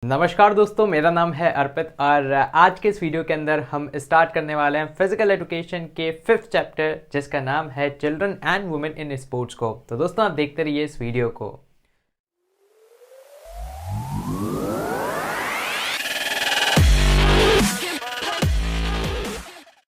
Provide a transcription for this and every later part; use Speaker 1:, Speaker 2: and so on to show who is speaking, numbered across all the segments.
Speaker 1: नमस्कार दोस्तों, मेरा नाम है अर्पित और आज के इस वीडियो के अंदर हम स्टार्ट करने वाले हैं फिजिकल एजुकेशन के 5th चैप्टर जिसका नाम है children and women in sports को। तो दोस्तों आप देखते रहिए इस वीडियो को।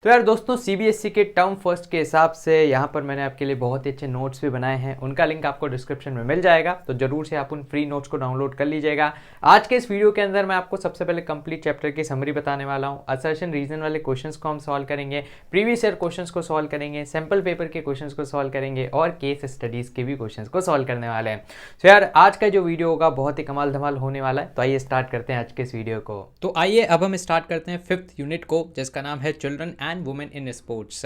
Speaker 1: तो यार दोस्तों, सीबीएसई के टर्म फर्स्ट के हिसाब से यहाँ पर मैंने आपके लिए बहुत ही अच्छे नोट्स भी बनाए हैं, उनका लिंक आपको डिस्क्रिप्शन में मिल जाएगा, तो जरूर से आप उन फ्री नोट्स को डाउनलोड कर लीजिएगा। आज के इस वीडियो के अंदर मैं आपको सबसे पहले कंप्लीट चैप्टर की समरी बताने वाला हूँ। असर्शन रीजन वाले क्वेश्चंस को हम सॉल्व करेंगे, प्रीवियस ईयर क्वेश्चंस को सॉल्व करेंगे, सैम्पल पेपर के क्वेश्चंस को सॉल्व करेंगे और केस स्टडीज के भी क्वेश्चंस को सॉल्व करने वाले हैं। तो यार आज का जो वीडियो होगा बहुत ही कमाल धमाल होने वाला है। तो आइए स्टार्ट करते हैं आज के इस वीडियो को। तो आइए अब हम स्टार्ट करते हैं 5th यूनिट को जिसका नाम है children and women in sports.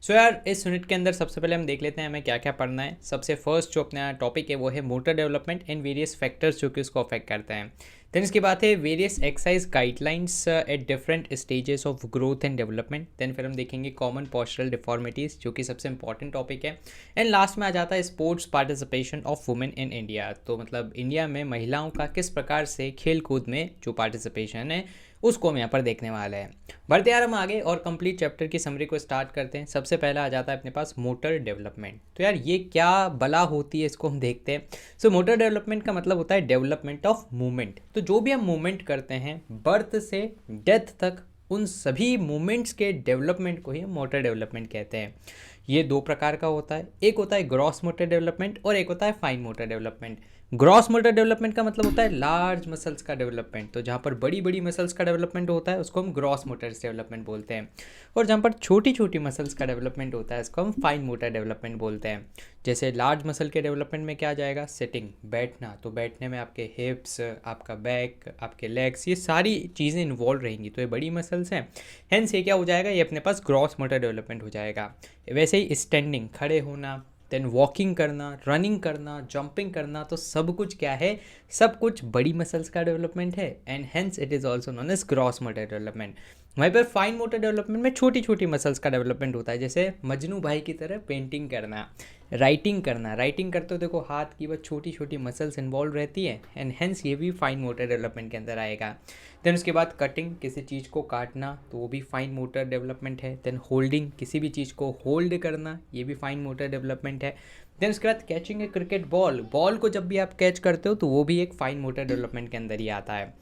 Speaker 1: So यार इस यूनिट के अंदर सबसे पहले हम देख लेते हैं हमें क्या क्या पढ़ना है। सबसे फर्स्ट जो अपना टॉपिक है वो है motor development in various factors जो कि उसको अफेक्ट करते हैं। देन इसकी बात है various exercise guidelines at different stages of growth and development. Then फिर हम देखेंगे कॉमन पोस्चरल डिफॉर्मिटीज़ जो कि सबसे इंपॉर्टेंट टॉपिक है। एंड लास्ट में आ जाता है sports participation of women in India. तो मतलब इंडिया में महिलाओं का किस प्रकार से खेल कूद में जो पार्टिसिपेशन है उसको हम यहाँ पर देखने वाले हैं। बढ़ते यार हम आगे और कंप्लीट चैप्टर की समरी को स्टार्ट करते हैं। सबसे पहला आ जाता है अपने पास मोटर डेवलपमेंट। तो यार ये क्या बला होती है इसको हम देखते हैं। सो मोटर डेवलपमेंट का मतलब होता है डेवलपमेंट ऑफ मूवमेंट। तो जो भी हम मूवमेंट करते हैं बर्थ से डेथ तक, उन सभी मूवमेंट्स के डेवलपमेंट को ही हम मोटर डेवलपमेंट कहते हैं। ये दो प्रकार का होता है, एक होता है ग्रॉस मोटर डेवलपमेंट और एक होता है fine motor development. Gross motor development का मतलब होता है लार्ज मसल्स का डेवलपमेंट। तो जहाँ पर बड़ी बड़ी मसल्स का डेवलपमेंट होता है उसको हम ग्रॉस मोटर डेवलपमेंट बोलते हैं, और जहाँ पर छोटी छोटी मसल्स का डेवलपमेंट होता है उसको हम फाइन मोटर डेवलपमेंट बोलते हैं। जैसे लार्ज मसल के डेवलपमेंट में क्या आ जाएगा, सिटिंग, बैठना। तो बैठने में आपके हिप्स, आपका बैक, आपके लेग्स, ये सारी चीज़ें इन्वॉल्व रहेंगी, तो ये बड़ी मसल्स हैं। हेंस ये क्या हो जाएगा, ये अपने पास ग्रॉस मोटर डेवलपमेंट हो जाएगा। वैसे ही स्टैंडिंग, खड़े होना, देन वॉकिंग करना, रनिंग करना, जंपिंग करना, तो सब कुछ क्या है, सब कुछ बड़ी मसल्स का डेवलपमेंट है। And hence it is also known as gross motor development. वहीं पर फाइन मोटर डेवलपमेंट में छोटी छोटी मसल्स का डेवलपमेंट होता है, जैसे मजनू भाई की तरह पेंटिंग करना, राइटिंग करना। राइटिंग करते हो देखो हाथ की बस छोटी छोटी मसल्स इन्वॉल्व रहती है, एंड हेंस ये भी फाइन मोटर डेवलपमेंट के अंदर आएगा। देन उसके बाद कटिंग, किसी चीज़ को काटना, तो वो भी फाइन मोटर डेवलपमेंट है। देन होल्डिंग, किसी भी चीज़ को होल्ड करना, ये भी फाइन मोटर डेवलपमेंट है। देन उसके बाद कैचिंग ए क्रिकेट बॉल, बॉल को जब भी आप कैच करते हो तो वो भी एक फाइन मोटर डेवलपमेंट के अंदर ही आता है।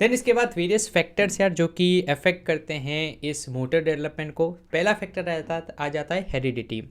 Speaker 1: देन इसके बाद वेरियस फैक्टर्स यार जो कि अफेक्ट करते हैं इस मोटर डेवलपमेंट को। पहला फैक्टर आ जाता है हेरिडिटी।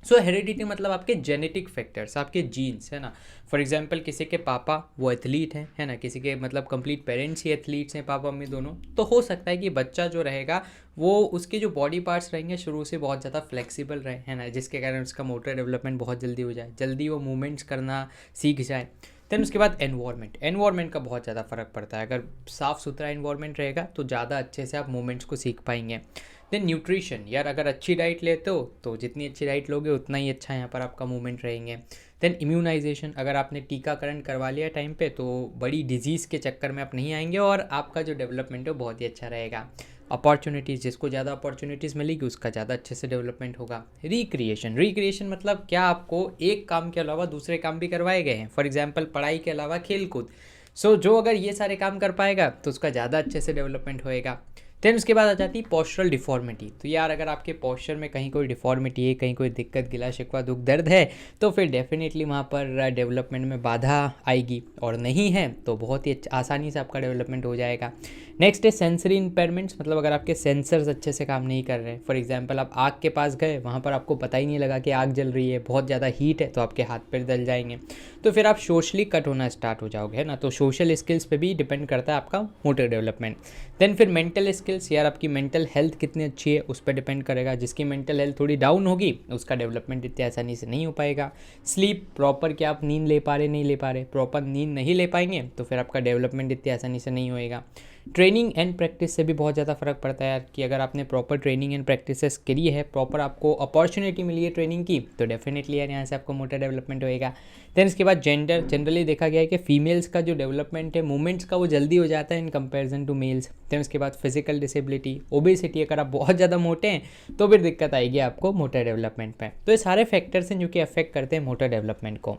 Speaker 1: सो हेरिडिटी मतलब आपके जेनेटिक फैक्टर्स, आपके जीन्स, है ना। फॉर एग्जांपल किसी के पापा वो एथलीट हैं, है ना, किसी के मतलब कंप्लीट पेरेंट्स ही एथलीट्स हैं, पापा मम्मी दोनों, तो हो सकता है कि बच्चा जो रहेगा वो उसके जो बॉडी पार्ट्स रहेंगे शुरू से बहुत ज़्यादा फ्लेक्सिबल रहे, है ना, जिसके कारण उसका मोटर डेवलपमेंट बहुत जल्दी हो जाए, जल्दी वो मूवमेंट्स करना सीख जाए। देन उसके बाद एनवायरनमेंट का बहुत ज़्यादा फ़र्क पड़ता है। अगर साफ़ सुथरा एनवायरनमेंट रहेगा तो ज़्यादा अच्छे से आप मूवमेंट्स को सीख पाएंगे। देन न्यूट्रिशन, यार अगर अच्छी डाइट लेते हो तो जितनी अच्छी डाइट लोगे उतना ही अच्छा यहाँ पर आपका मूवमेंट रहेंगे। देन इम्यूनाइजेशन, अगर आपने टीकाकरण करवा लिया टाइम पे तो बड़ी डिजीज़ के चक्कर में आप नहीं आएंगे और आपका जो डेवलपमेंट है वो बहुत ही अच्छा रहेगा। अपॉर्चुनिटीज़, जिसको ज़्यादा अपॉर्चुनिटीज़ मिलेगी उसका ज़्यादा अच्छे से डेवलपमेंट होगा। रिक्रिएशन मतलब क्या आपको एक काम के अलावा दूसरे काम भी करवाए गए हैं, फॉर एग्जांपल पढ़ाई के अलावा खेल कूद। सो जो अगर ये सारे काम कर पाएगा तो उसका ज़्यादा अच्छे से डेवलपमेंट होएगा। देन उसके बाद आ जाती है पोस्चरल डिफॉर्मिटी। तो यार अगर आपके पोस्चर में कहीं कोई डिफॉर्मिटी है, कहीं कोई दिक्कत, गिला शिकवा, दुख दर्द है, तो फिर डेफिनेटली वहाँ पर डेवलपमेंट में बाधा आएगी, और नहीं है तो बहुत ही आसानी से आपका डेवलपमेंट हो जाएगा। नेक्स्ट है सेंसरी इम्पेयरमेंट्स, मतलब अगर आपके सेंसर्स अच्छे से काम नहीं कर रहे हैं, फॉर एग्जांपल आप आग के पास गए, वहाँ पर आपको पता ही नहीं लगा कि आग जल रही है, बहुत ज़्यादा हीट है, तो आपके हाथ पैर जल जाएंगे, तो फिर आप सोशली कट होना स्टार्ट हो जाओगे, है ना। तो सोशल स्किल्स पे भी डिपेंड करता है आपका मोटर डेवलपमेंट। देन फिर मेंटल स्किल्स, यार आपकी मेंटल हेल्थ कितनी अच्छी है उस पर डिपेंड करेगा। जिसकी मेंटल हेल्थ थोड़ी डाउन होगी उसका डेवलपमेंट इतनी आसानी से नहीं हो पाएगा। स्लीप, प्रॉपर क्या आप नींद ले पा रहे नहीं ले पा रहे, प्रॉपर नींद नहीं ले पाएंगे तो फिर आपका डेवलपमेंट इतनी आसानी से नहीं होएगा। ट्रेनिंग एंड प्रैक्टिस से भी बहुत ज़्यादा फ़र्क पड़ता है यार, कि अगर आपने प्रॉपर ट्रेनिंग एंड प्रैक्टिसेस करी है, प्रॉपर आपको अपॉर्चुनिटी मिली है ट्रेनिंग की, तो डेफिनेटली यार यहाँ से आपको मोटर डेवलपमेंट होएगा। देन इसके बाद जेंडर, जनरली देखा गया है कि फीमेल्स का जो डेवलपमेंट है मूवमेंट्स का वो जल्दी हो जाता है in comparison to males. Then उसके बाद फिजिकल डिसेबिलिटी, ओबेसिटी, अगर आप बहुत ज़्यादा मोटे हैं तो फिर दिक्कत आएगी आपको मोटर डेवलपमेंट में। तो ये सारे फैक्टर्स हैं जो कि अफेक्ट करते हैं मोटर डेवलपमेंट को।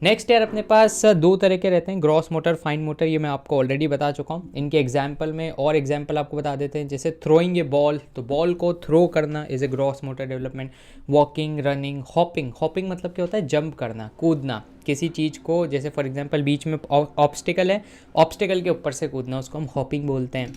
Speaker 1: नेक्स्ट यार अपने पास दो तरह के रहते हैं, ग्रॉस मोटर, फाइन मोटर, ये मैं आपको ऑलरेडी बता चुका हूँ। इनके एग्जाम्पल में और एग्जाम्पल आपको बता देते हैं, जैसे थ्रोइंग ए बॉल, तो बॉल को थ्रो करना is a gross motor development. Walking, running, hopping, hopping मतलब क्या होता है, जंप करना, कूदना किसी चीज़ को, जैसे फॉर एग्जाम्पल बीच में ऑब्स्टिकल है, ऑब्स्टिकल के ऊपर से कूदना, उसको हम हॉपिंग बोलते हैं।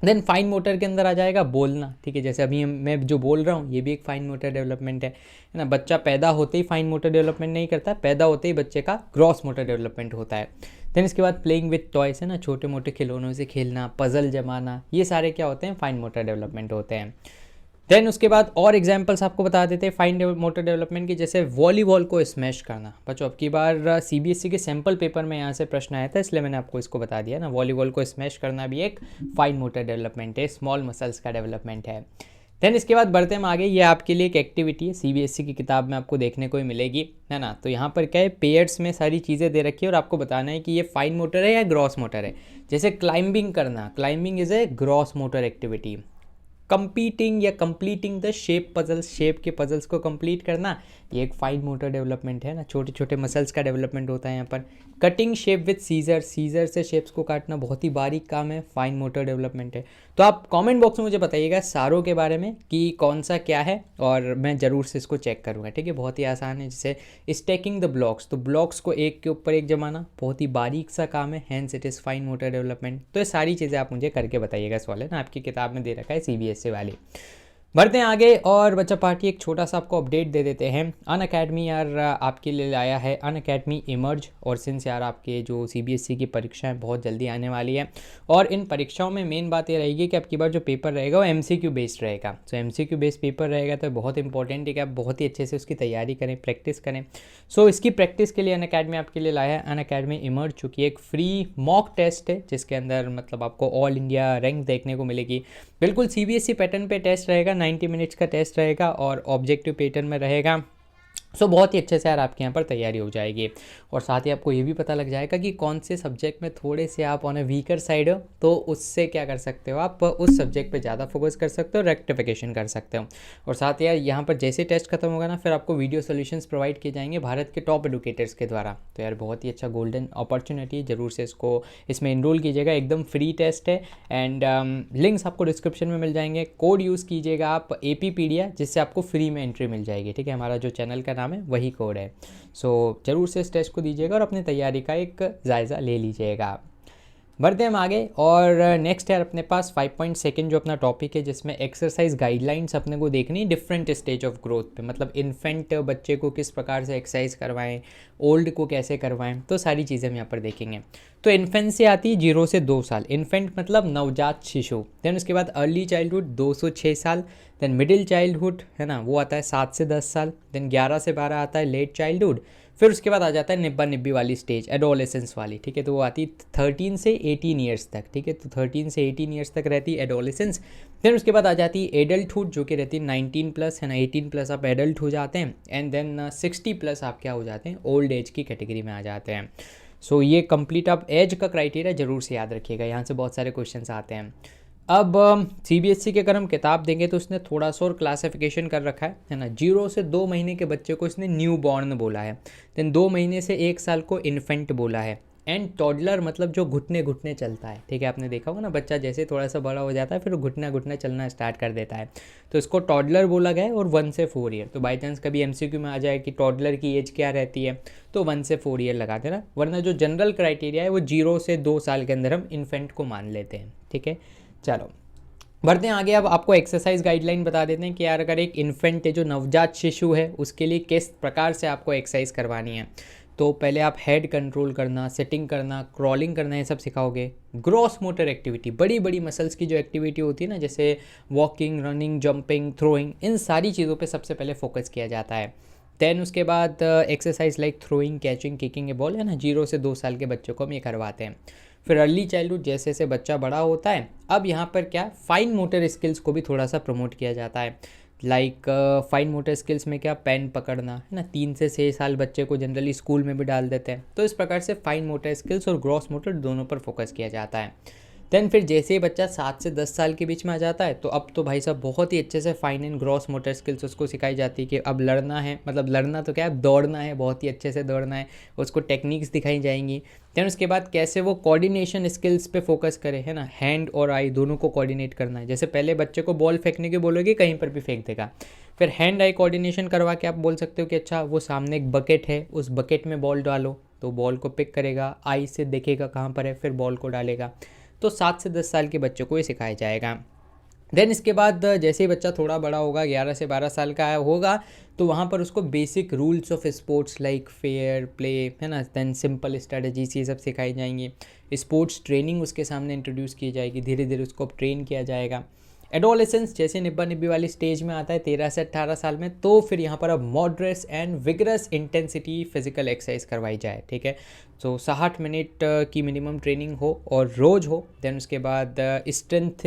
Speaker 1: देन फाइन मोटर के अंदर आ जाएगा बोलना, ठीक है, जैसे अभी मैं जो बोल रहा हूँ ये भी एक फाइन मोटर डेवलपमेंट है ना। बच्चा पैदा होते ही फाइन मोटर डेवलपमेंट नहीं करता, पैदा होते ही बच्चे का ग्रॉस मोटर डेवलपमेंट होता है। देन इसके बाद प्लेइंग विथ टॉयस है ना, छोटे मोटे खिलौनों से खेलना, पजल जमाना, ये सारे क्या होते हैं, फाइन मोटर डेवलपमेंट होते हैं। देन उसके बाद और एग्जांपल्स आपको बता देते हैं फाइन मोटर डेवलपमेंट की, जैसे वॉलीबॉल को स्मैश करना। बच्चों अब की बार सीबीएसई के सैम्पल पेपर में यहाँ से प्रश्न आया था, इसलिए मैंने आपको इसको बता दिया ना, वॉलीबॉल को स्मैश करना भी एक फाइन मोटर डेवलपमेंट है, स्मॉल मसल्स का डेवलपमेंट है। देन इसके बाद बढ़ते हम आगे, ये आपके लिए एक एक्टिविटी है, सीबीएसई की किताब में आपको देखने को ही मिलेगी, है ना। तो यहाँ पर क्या है, पेयर्स में सारी चीज़ें दे रखी है और आपको बताना है कि ये फाइन मोटर है या ग्रॉस मोटर है। जैसे क्लाइंबिंग करना, climbing is a gross motor activity. Competing या completing the shape puzzles, shape के पजल्स को कंप्लीट करना, ये एक फाइन मोटर डेवलपमेंट है ना, छोटे छोटे मसल्स का डेवलपमेंट होता है यहाँ पर। Cutting shape with scissor, scissor से शेप्स को काटना बहुत ही बारीक काम है, फाइन मोटर डेवलपमेंट है। तो आप कमेंट बॉक्स में मुझे बताइएगा सारों के बारे में कि कौन सा क्या है, और मैं ज़रूर से इसको चेक करूँगा, ठीक है। बहुत ही आसान है, जैसे स्टैकिंग द ब्लॉक्स, तो ब्लॉक्स को एक के ऊपर एक जमाना बहुत ही बारीक सा काम है, hence it is fine motor development. तो ये सारी चीज़ें आप मुझे करके बताइएगा, इस वाले ना आपकी किताब में दे रखा है सीबीएसई वाली। बढ़ते हैं आगे, और बच्चा पार्टी एक छोटा सा आपको अपडेट दे देते हैं। अनअकैडमी यार आपके लिए लाया है अनअकैडमी इमर्ज, और सिंस यार आपके जो सीबीएसई की परीक्षाएं बहुत जल्दी आने वाली है, और इन परीक्षाओं में मेन बात ये रहेगी कि आपकी बार जो पेपर रहेगा वो एमसीक्यू बेस्ड रहेगा। तो एमसीक्यू बेस्ड पेपर रहेगा, तो बहुत इंपॉर्टेंट है कि आप बहुत ही अच्छे से उसकी तैयारी करें, प्रैक्टिस करें। सो इसकी प्रैक्टिस के लिए अनअकैडमी आपके लिए लाया है अनअकैडमी इमर्ज, चूँकि एक फ्री मॉक टेस्ट है, जिसके अंदर मतलब आपको ऑल इंडिया रैंक देखने को मिलेगी। बिल्कुल सीबीएसई पैटर्न पे टेस्ट रहेगा, 90 मिनट्स का टेस्ट रहेगा और ऑब्जेक्टिव पैटर्न में रहेगा। सो बहुत ही अच्छे से यार आपके यहाँ पर तैयारी हो जाएगी, और साथ ही आपको ये भी पता लग जाएगा कि कौन से सब्जेक्ट में थोड़े से आप ऑन ए वीकर साइड हो, तो उससे क्या कर सकते हो, आप उस सब्जेक्ट पे ज़्यादा फोकस कर सकते हो, रेक्टिफिकेशन कर सकते हो। और साथ ही यार यहाँ पर जैसे टेस्ट खत्म होगा ना, फिर आपको वीडियो सोल्यूशंस प्रोवाइड किए जाएंगे भारत के टॉप एडुकेटर्स के द्वारा। तो यार बहुत ही अच्छा गोल्डन अपॉर्चुनिटी है, ज़रूर से इसमें इनरोल कीजिएगा, एकदम फ्री टेस्ट है। एंड लिंक्स आपको डिस्क्रिप्शन में मिल जाएंगे। कोड यूज़ कीजिएगा आप एपीपीडिया, जिससे आपको फ्री में एंट्री मिल जाएगी, ठीक है। हमारा जो चैनल का नाम है वही कोड है। सो ज़रूर से इस टेस्ट को दीजिएगा और अपनी तैयारी का एक जायज़ा ले लीजिएगा। बढ़ते हैं हम आगे, और नेक्स्ट है अपने पास 5.2 जो अपना टॉपिक है, जिसमें एक्सरसाइज गाइडलाइंस अपने को देखनी डिफरेंट स्टेज ऑफ ग्रोथ पे, मतलब इन्फेंट बच्चे को किस प्रकार से एक्सरसाइज करवाएं, ओल्ड को कैसे करवाएं, तो सारी चीज़ें हम यहाँ पर देखेंगे। तो इन्फेंट से आती है 0 से 2 साल, इन्फेंट मतलब नवजात शिशु। देन उसके बाद अर्ली चाइल्डहुड 2 से 6 साल। देन मिडिल चाइल्डहुड है ना, वो आता है 7 से 10 साल। देन 11 से 12 आता है लेट चाइल्डहुड। फिर उसके बाद आ जाता है निब्बा निब्बी वाली स्टेज, एडोलेसेंस वाली, ठीक है। तो वो आती 13 से 18 ईयर्स तक, ठीक है। तो 13 से 18 ईयर्स तक रहती है एडोलेसेंस। फिर उसके बाद आ जाती है एडल्टहुड, जो कि रहती है 19 प्लस, है ना, 18 प्लस आप एडल्ट हो जाते हैं। एंड देन 60 प्लस आप क्या हो जाते हैं, ओल्ड एज की कैटेगरी में आ जाते हैं। सो ये कंप्लीट आप एज का क्राइटेरिया जरूर से याद रखिएगा, यहाँ से बहुत सारे क्वेश्चंस आते हैं। अब सीबीएसई के अगर हम किताब देंगे तो उसने थोड़ा सा और क्लासिफिकेशन कर रखा है ना। 0 से 2 महीने के बच्चे को इसने न्यू बॉर्न बोला है। देन 2 महीने से 1 साल को इन्फेंट बोला है। एंड टॉडलर मतलब जो घुटने घुटने चलता है, ठीक है। आपने देखा होगा ना, बच्चा जैसे थोड़ा सा बड़ा हो जाता है फिर घुटना घुटना चलना स्टार्ट कर देता है, तो इसको टॉडलर बोला गया है। और 1 से 4 ईयर, तो बाई चांस कभी एमसीक्यू में आ जाए कि टॉडलर की एज क्या रहती है, तो 1 से 4 ईयर लगा देना, वरना जो जनरल क्राइटेरिया है वो 0 से 2 साल के अंदर हम इन्फेंट को मान लेते हैं, ठीक है। चलो बढ़ते हैं आगे। अब आपको एक्सरसाइज गाइडलाइन बता देते हैं कि यार अगर एक इन्फेंट है, जो नवजात शिशु है, उसके लिए किस प्रकार से आपको एक्सरसाइज करवानी है। तो पहले आप हेड कंट्रोल करना, सिटिंग करना, क्रॉलिंग करना, ये सब सिखाओगे। ग्रॉस मोटर एक्टिविटी, बड़ी बड़ी मसल्स की जो एक्टिविटी होती है ना, जैसे वॉकिंग, रनिंग, जंपिंग, थ्रोइंग, इन सारी चीज़ों पे सबसे पहले फोकस किया जाता है। देन उसके बाद exercise like throwing, catching, kicking a ball, है ना, 0 से 2 साल के बच्चों को हम ये करवाते हैं। फिर अर्ली चाइल्डहुड, जैसे जैसे बच्चा बड़ा होता है, अब यहाँ पर क्या, फाइन मोटर स्किल्स को भी थोड़ा सा प्रमोट किया जाता है। लाइक फाइन मोटर स्किल्स में क्या, पेन पकड़ना, है ना, 3 से 6 साल बच्चे को जनरली स्कूल में भी डाल देते हैं। तो इस प्रकार से फाइन मोटर स्किल्स और ग्रॉस मोटर दोनों पर फोकस किया जाता है। देन फिर जैसे ही बच्चा 7 से 10 साल के बीच में आ जाता है तो अब तो भाई साहब बहुत ही अच्छे से fine and gross motor skills उसको सिखाई जाती है कि अब लड़ना है, मतलब लड़ना तो क्या है, दौड़ना है, बहुत ही अच्छे से दौड़ना है, उसको टेक्निक्स दिखाई जाएंगी। देन उसके बाद कैसे वो कोऑर्डिनेशन स्किल्स पे फोकस करे, है ना, हैंड और आई दोनों को कोऑर्डिनेट करना है। जैसे पहले बच्चे को बॉल फेंकने के बोलोगे कहीं पर भी फेंक देगा, फिर हैंड आई कोऑर्डिनेशन करवा के आप बोल सकते हो कि अच्छा वो सामने एक बकेट है, उस बकेट में बॉल डालो, तो बॉल को पिक करेगा, आई से देखेगा कहाँ पर है, फिर बॉल को डालेगा। तो 7 से 10 साल के बच्चों को ये सिखाया जाएगा। देन इसके बाद जैसे ही बच्चा थोड़ा बड़ा होगा, 11 से 12 साल का होगा, तो वहाँ पर उसको basic rules of sports like fair play, है ना, देन सिंपल स्ट्रेटजीज ये सब सिखाई जाएंगी। स्पोर्ट्स ट्रेनिंग उसके सामने इंट्रोड्यूस की जाएगी, धीरे धीरे उसको ट्रेन किया जाएगा। एडोलेसेंस जैसे निब्बा निब्बी वाली स्टेज में आता है 13 से 18 साल में, तो फिर यहाँ पर अब moderate and vigorous intensity physical exercise करवाई जाए, ठीक है। तो 60 मिनट की मिनिमम ट्रेनिंग हो और रोज़ हो। देन उसके बाद स्ट्रेंथ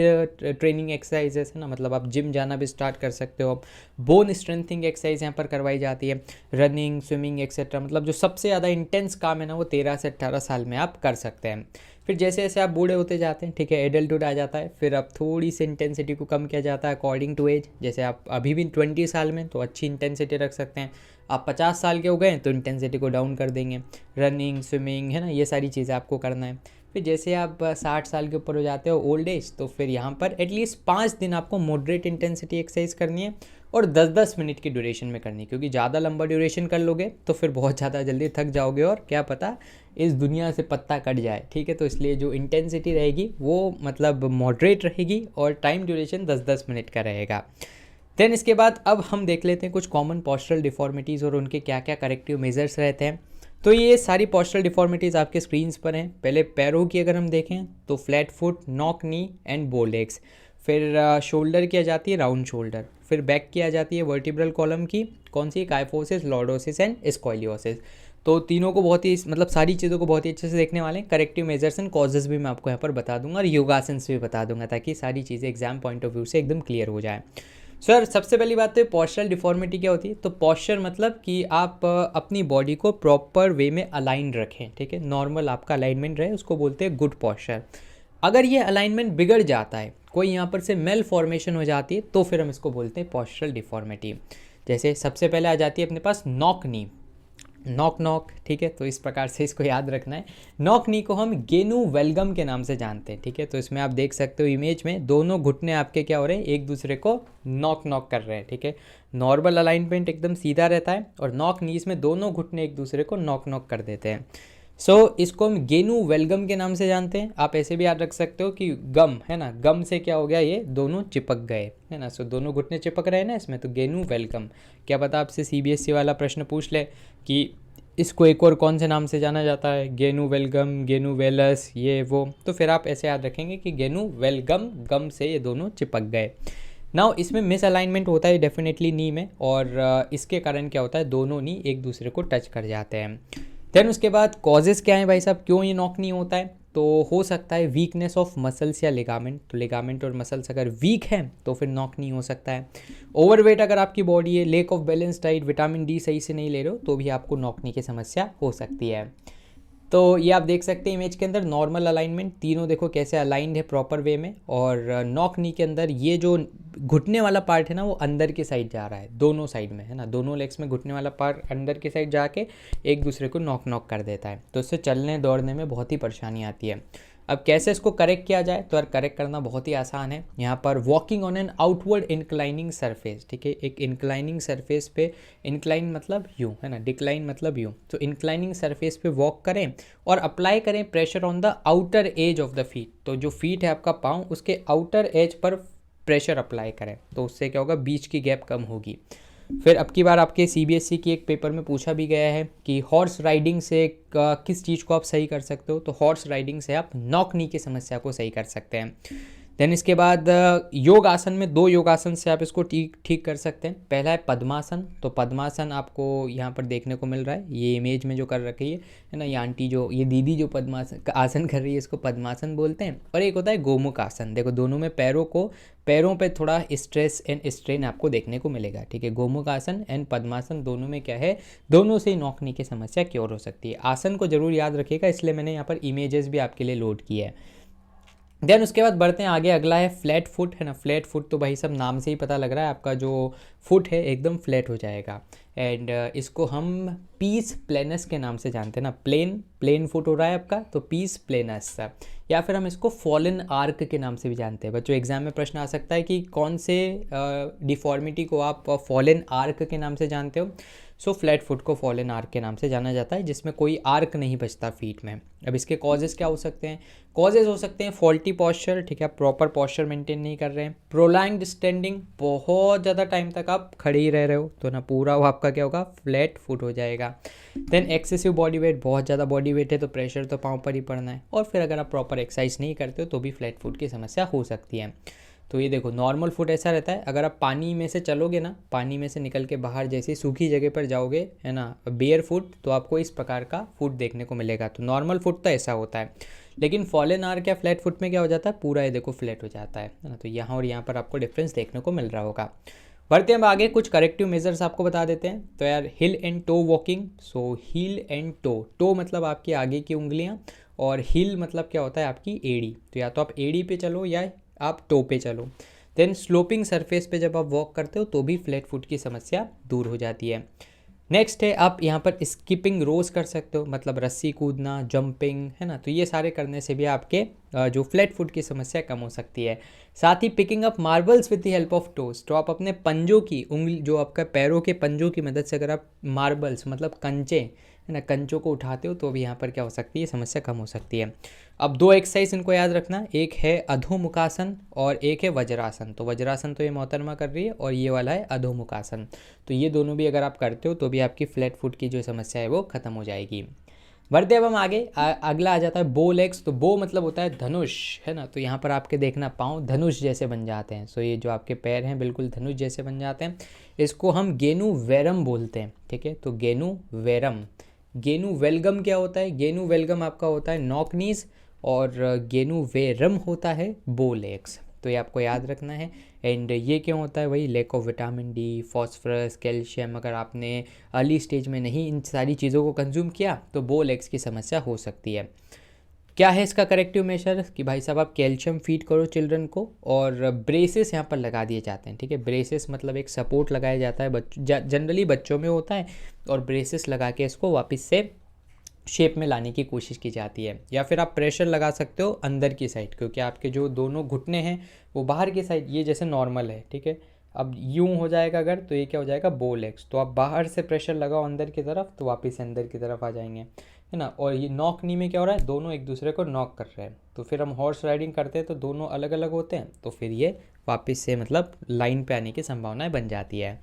Speaker 1: ट्रेनिंग एक्सरसाइजेस, है ना, मतलब आप जिम जाना भी स्टार्ट कर सकते हो। बोन स्ट्रेंथिंग एक्सरसाइज यहाँ पर करवाई जाती है, रनिंग, स्विमिंग एक्सेट्रा, मतलब जो सबसे ज़्यादा इंटेंस काम है ना वो 13 से 18 साल में आप कर सकते हैं। फिर जैसे जैसे आप बूढ़े होते जाते हैं, ठीक है, एडल्टहुड आ जाता है, फिर अब थोड़ी सी इंटेंसिटी को कम किया जाता है अकॉर्डिंग टू एज। जैसे आप अभी भी 20 साल में तो अच्छी इंटेंसिटी रख सकते हैं, आप 50 साल के हो गए तो इंटेंसिटी को डाउन कर देंगे। रनिंग, स्विमिंग, है ना, ये सारी चीज़ें आपको करना है। फिर जैसे आप 60 साल के ऊपर हो जाते हो, ओल्ड एज, तो फिर यहाँ पर एटलीस्ट 5 दिन आपको मॉडरेट इंटेंसिटी एक्सरसाइज करनी है और 10-10 मिनट की ड्यूरेशन में करनी है, क्योंकि ज़्यादा लंबा ड्यूरेशन कर लोगे तो फिर बहुत ज़्यादा जल्दी थक जाओगे और क्या पता इस दुनिया से पत्ता कट जाए, ठीक है। तो इसलिए जो इंटेंसिटी रहेगी वो मतलब मॉडरेट रहेगी और टाइम ड्यूरेशन 10-10 मिनट का रहेगा। देन इसके बाद अब हम देख लेते हैं कुछ कॉमन पोस्चरल डिफॉर्मिटीज़ और उनके क्या क्या करेक्टिव मेजर्स रहते हैं। तो ये सारी पोस्चरल डिफॉर्मिटीज़ आपके स्क्रीन्स पर हैं। पहले पैरों की अगर हम देखें तो flat foot, knock knee and बो लेग्स। फिर शोल्डर की आ जाती है राउंड शोल्डर। फिर बैक की आ जाती है वर्टिब्रल कॉलम की, कौन सी, काइफोसिस, लॉर्डोसिस एंड स्क्वालियोसिस। तो तीनों को बहुत ही, मतलब सारी चीज़ों को बहुत ही अच्छे से देखने वाले हैं। करेक्टिव मेजर्स एंड कॉजेज भी मैं आपको यहाँ पर बता दूंगा और योगासन्स भी बता दूंगा, ताकि सारी चीज़ें एग्जाम पॉइंट ऑफ व्यू से एकदम क्लियर हो जाए। सर सबसे पहली बात तो पोस्चरल डिफॉर्मिटी क्या होती है। तो पोस्चर मतलब कि आप अपनी बॉडी को प्रॉपर वे में अलाइन रखें, ठीक है, नॉर्मल आपका अलाइनमेंट रहे, उसको बोलते हैं गुड पोस्चर। अगर ये अलाइनमेंट बिगड़ जाता है, कोई यहाँ पर से मेल फॉर्मेशन हो जाती है, तो फिर हम इसको बोलते हैं पोस्चरल डिफॉर्मिटी। जैसे सबसे पहले आ जाती है अपने पास नॉक नी, नॉक नॉक, ठीक है, तो इस प्रकार से इसको याद रखना है। नॉक नी को हम गेनु वेलगम के नाम से जानते हैं, ठीक है। तो इसमें आप देख सकते हो इमेज में दोनों घुटने आपके क्या हो रहे हैं, एक दूसरे को नॉक नॉक कर रहे हैं, ठीक है। नॉर्मल अलाइनमेंट एकदम सीधा रहता है और नॉक नीज में दोनों घुटने एक दूसरे को नॉक नॉक कर देते हैं। इसको हम गेनु वेलगम के नाम से जानते हैं। आप ऐसे भी याद रख सकते हो कि गम, है ना, गम से क्या हो गया, ये दोनों चिपक गए, है ना। दोनों घुटने चिपक रहे हैं ना इसमें, तो गेनु वेलगम। क्या पता आपसे CBSE वाला प्रश्न पूछ ले कि इसको एक और कौन से नाम से जाना जाता है, गेनु वेलगम, गेनु वेलस, ये वो, तो फिर आप ऐसे याद रखेंगे कि गेनु वेलगम, गम से ये दोनों चिपक गए। नाउ इसमें मिस अलाइनमेंट होता है डेफिनेटली नी में, और इसके कारण क्या होता है, दोनों नी एक दूसरे को टच कर जाते हैं। देन उसके बाद कॉजेज़ क्या हैं भाई साहब, क्यों ये नॉक नहीं होता है। तो हो सकता है वीकनेस ऑफ मसल्स या लिगामेंट, तो लिगामेंट और मसल्स अगर वीक हैं तो फिर नॉक नहीं हो सकता है। ओवरवेट अगर आपकी बॉडी है, lake of balance diet, vitamin D सही से नहीं ले रहे हो, तो भी आपको नॉक नी की समस्या हो सकती है। तो ये आप देख सकते हैं इमेज के अंदर नॉर्मल अलाइनमेंट, तीनों देखो कैसे अलाइंड है प्रॉपर वे में, और नॉक नी के अंदर ये जो घुटने वाला पार्ट है ना वो अंदर की साइड जा रहा है, दोनों साइड में, है ना, दोनों लेग्स में घुटने वाला पार्ट अंदर की साइड जाके एक दूसरे को नॉक नॉक कर देता है, तो इससे चलने दौड़ने में बहुत ही परेशानी आती है। अब कैसे इसको करेक्ट किया जाए, तो यार करेक्ट करना बहुत ही आसान है। यहाँ पर walking on an outward inclining surface, ठीक है, एक इंक्लाइनिंग सरफेस पे, इंक्लाइन मतलब यूँ, है ना, डिक्लाइन मतलब यूँ, तो इंक्लाइनिंग सरफेस पे वॉक करें और अप्लाई करें pressure on the outer edge of the feet. तो जो फीट है आपका पाँव, उसके आउटर एज पर प्रेशर अप्लाई करें, तो उससे क्या होगा, बीच की गैप कम होगी। फिर अब की बार आपके CBSE की एक पेपर में पूछा भी गया है कि हॉर्स राइडिंग से किस चीज़ को आप सही कर सकते हो, तो हॉर्स राइडिंग से आप नॉक नी की समस्या को सही कर सकते हैं। देन इसके बाद योग आसन में 2 योगासन से आप इसको ठीक कर सकते हैं। पहला है पद्मासन, तो पद्मासन आपको यहाँ पर देखने को मिल रहा है, ये इमेज में जो कर रखी है ना, ये आंटी जो, ये दीदी जो पद्मासन आसन कर रही है, इसको पद्मासन बोलते हैं। और एक होता है गोमुख आसन, देखो दोनों में पैरों पे थोड़ा स्ट्रेस एंड स्ट्रेन आपको देखने को मिलेगा, ठीक है। गोमुख आसन एंड पद्मासन दोनों में क्या है, दोनों से नॉक नी की समस्या क्योर हो सकती है। आसन को जरूर याद रखिएगा, इसलिए मैंने यहाँ पर इमेजेस भी आपके लिए लोड किया है। देन उसके बाद बढ़ते हैं आगे, अगला है फ्लैट फुट, है ना। फ्लैट फुट तो भाई सब नाम से ही पता लग रहा है, आपका जो फुट है एकदम फ्लैट हो जाएगा। एंड इसको हम पीस प्लेनस के नाम से जानते हैं ना, प्लेन फुट हो रहा है आपका, तो पीस प्लेनस। या फिर हम इसको फॉलन आर्क के नाम से भी जानते हैं। बच्चों एग्जाम में प्रश्न आ सकता है कि कौन से डिफॉर्मिटी को आप फॉलन आर्क के नाम से जानते हो। सो फ्लैट फुट को फॉलन आर्क के नाम से जाना जाता है, जिसमें कोई आर्क नहीं बचता फीट में। अब इसके कॉजेज़ क्या हो सकते हैं? कॉजेज़ हो सकते हैं फॉल्टी पॉस्चर, ठीक है, आप प्रॉपर पॉस्चर मेंटेन नहीं कर रहे हैं। प्रोलैंग्ड स्टैंडिंग, बहुत ज़्यादा टाइम तक आप खड़े ही रह रहे हो, तो ना पूरा वो आपका क्या होगा, फ्लैट फुट हो जाएगा। देन एक्सेसिव बॉडी वेट, बहुत ज़्यादा बॉडी वेट है तो प्रेशर तो पाँव पर ही पड़ना है। और फिर अगर आप प्रॉपर एक्सरसाइज नहीं करते हो तो भी फ्लैट फुट की समस्या हो सकती है। तो ये देखो, नॉर्मल फुट ऐसा रहता है, अगर आप पानी में से चलोगे ना, पानी में से निकल के बाहर जैसे सूखी जगह पर जाओगे, है ना, बेयर फुट, तो आपको इस प्रकार का फुट देखने को मिलेगा। तो नॉर्मल फुट तो ऐसा होता है, लेकिन फॉलन आर्क या फ्लैट फुट में क्या हो जाता है, पूरा ये देखो फ्लैट हो जाता है ना। तो यहाँ और यहाँ पर आपको डिफरेंस देखने को मिल रहा होगा। बढ़ते हैं अब आगे, कुछ करेक्टिव मेजर्स आपको बता देते हैं। तो यार heel and toe walking, so heel and toe, toe मतलब आपकी आगे की उंगलियाँ, और हिल मतलब क्या होता है, आपकी एड़ी। तो या तो आप एड़ी पे चलो या आप टो पे चलो। देन स्लोपिंग सरफेस पे जब आप वॉक करते हो तो भी फ्लैट फुट की समस्या दूर हो जाती है। नेक्स्ट है, आप यहाँ पर स्किपिंग रोज कर सकते हो, मतलब रस्सी कूदना, जंपिंग, है ना। तो ये सारे करने से भी आपके जो फ्लैट फुट की समस्या कम हो सकती है। साथ ही picking up marbles with the help of toes, तो आप अपने पंजों की उंगली, जो आपका पैरों के पंजों की मदद से अगर आप मार्बल्स मतलब कंचे, है ना, कंचों को उठाते हो तो भी यहाँ पर क्या हो सकती है, समस्या कम हो सकती है। अब दो एक्सरसाइज इनको याद रखना, एक है अधोमुखासन और एक है वज्रासन। तो वज्रासन तो ये मोहतरमा कर रही है और ये वाला है अधोमुखासन। तो ये दोनों भी अगर आप करते हो तो भी आपकी फ्लैट फुट की जो समस्या है वो खत्म हो जाएगी। बढ़ते अब हम आगे, अगला आ जाता है बो लेग्स। तो बो मतलब होता है धनुष, है ना। तो यहाँ पर आपके देखना पाँव धनुष जैसे बन जाते हैं। सो ये जो आपके पैर हैं बिल्कुल धनुष जैसे बन जाते हैं। इसको हम गेनु वेरम बोलते हैं, ठीक है। तो गेनु वेरम, गेनु वेलगम क्या होता है, गेनु वेलगम आपका होता है नॉक नीज, और गेनु वेरम होता है बो लेग्स। तो ये आपको याद रखना है। एंड ये क्यों होता है, वही lack of vitamin D, phosphorus, calcium, अगर आपने अर्ली स्टेज में नहीं इन सारी चीज़ों को कंज्यूम किया तो बो लेग्स की समस्या हो सकती है। क्या है इसका करेक्टिव मेजर, कि भाई साहब आप कैल्शियम फीड करो चिल्ड्रन को, और ब्रेसेस यहाँ पर लगा दिए जाते हैं, ठीक है। ब्रेसेस मतलब एक सपोर्ट लगाया जाता है, जनरली बच्चों में होता है, और ब्रेसेस लगा के इसको वापस से शेप में लाने की कोशिश की जाती है। या फिर आप प्रेशर लगा सकते हो अंदर की साइड, क्योंकि आपके जो दोनों घुटने हैं वो बाहर की साइड, ये जैसे नॉर्मल है, ठीक है। अब यूं हो जाएगा अगर, तो ये क्या हो जाएगा, बो लेग्स। तो आप बाहर से प्रेशर लगाओ अंदर की तरफ तो वापस अंदर की तरफ आ जाएंगे, है ना। और ये नॉक नी में क्या हो रहा है, दोनों एक दूसरे को नॉक कर रहे हैं। तो फिर हम हॉर्स राइडिंग करते हैं तो दोनों अलग अलग होते हैं, तो फिर ये वापस से मतलब लाइन पे आने की संभावनाएं बन जाती है।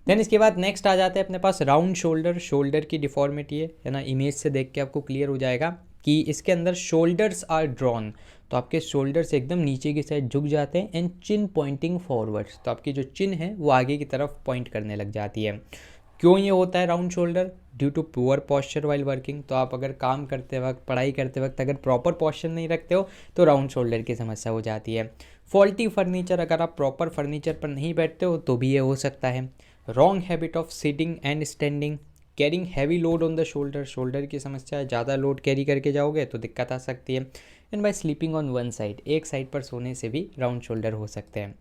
Speaker 1: देन इसके बाद नेक्स्ट आ जाते हैं अपने पास राउंड शोल्डर। शोल्डर की डिफॉर्मिटी है ना, इमेज से देख के आपको क्लियर हो जाएगा कि इसके अंदर शोल्डर्स आर ड्रॉन, तो आपके शोल्डर्स एकदम नीचे की साइड झुक जाते हैं। एंड चिन पॉइंटिंग फॉरवर्ड्स, तो आपकी जो चिन है वो आगे की तरफ पॉइंट करने लग जाती है। क्यों ये होता है round shoulder, due to poor posture while working. तो आप अगर काम करते वक्त, पढ़ाई करते वक्त अगर प्रॉपर पॉस्चर नहीं रखते हो तो राउंड शोल्डर की समस्या हो जाती है। फॉल्टी फर्नीचर, अगर आप प्रॉपर फर्नीचर पर नहीं बैठते हो तो भी ये हो सकता है। Wrong habit of sitting and standing, carrying heavy load on the shoulder, shoulder की समस्या है, ज़्यादा लोड कैरी करके जाओगे तो दिक्कत आ सकती है। And by sleeping on one side, एक साइड पर सोने से भी राउंड शोल्डर हो सकते हैं।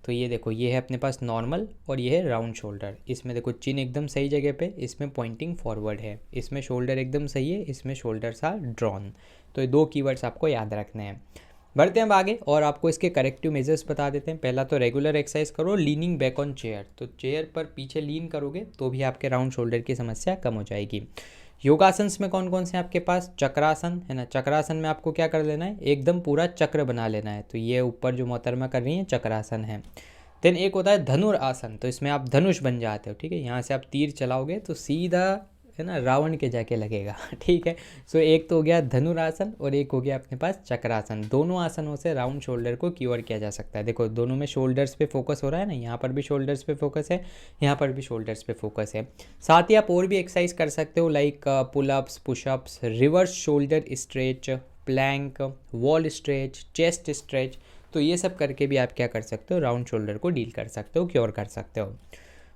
Speaker 1: तो ये देखो, ये है अपने पास नॉर्मल और ये है राउंड शोल्डर। इसमें देखो चिन एकदम सही जगह पे, इसमें पॉइंटिंग फॉरवर्ड है, इसमें शोल्डर एकदम सही है, इसमें शोल्डर्स आर ड्रॉन। तो ये दो कीवर्ड्स आपको याद रखने हैं। बढ़ते हैं अब आगे और आपको इसके करेक्टिव मेजर्स बता देते हैं। पहला तो रेगुलर एक्सरसाइज करो लीनिंग बैक ऑन चेयर, तो चेयर पर पीछे लीन करोगे तो भी आपके राउंड शोल्डर की समस्या कम हो जाएगी। योगासन्स में कौन कौन से आपके पास, चक्रासन है ना। चक्रासन में आपको क्या कर लेना है, एकदम पूरा चक्र बना लेना है। तो ये ऊपर जो मोहतरमा कर रही है चक्रासन है। देन एक होता है धनुरासन, तो इसमें आप धनुष बन जाते हो, ठीक है। यहाँ से आप तीर चलाओगे तो सीधा, है ना, रावण के जाके लगेगा, ठीक है। सो एक तो हो गया धनुरासन और एक हो गया अपने पास चक्रासन। दोनों आसनों से राउंड शोल्डर को क्योर किया जा सकता है। देखो दोनों में शोल्डर्स पे फोकस हो रहा है ना, यहाँ पर भी शोल्डर्स पे फोकस है, यहाँ पर भी शोल्डर्स पे फोकस है। साथ ही आप और भी एक्सरसाइज कर सकते हो, like pullups, pushups, reverse shoulder stretch, plank, wall stretch, chest stretch. तो ये सब करके भी आप क्या कर सकते हो, राउंड शोल्डर को डील कर सकते हो, क्योर कर सकते हो।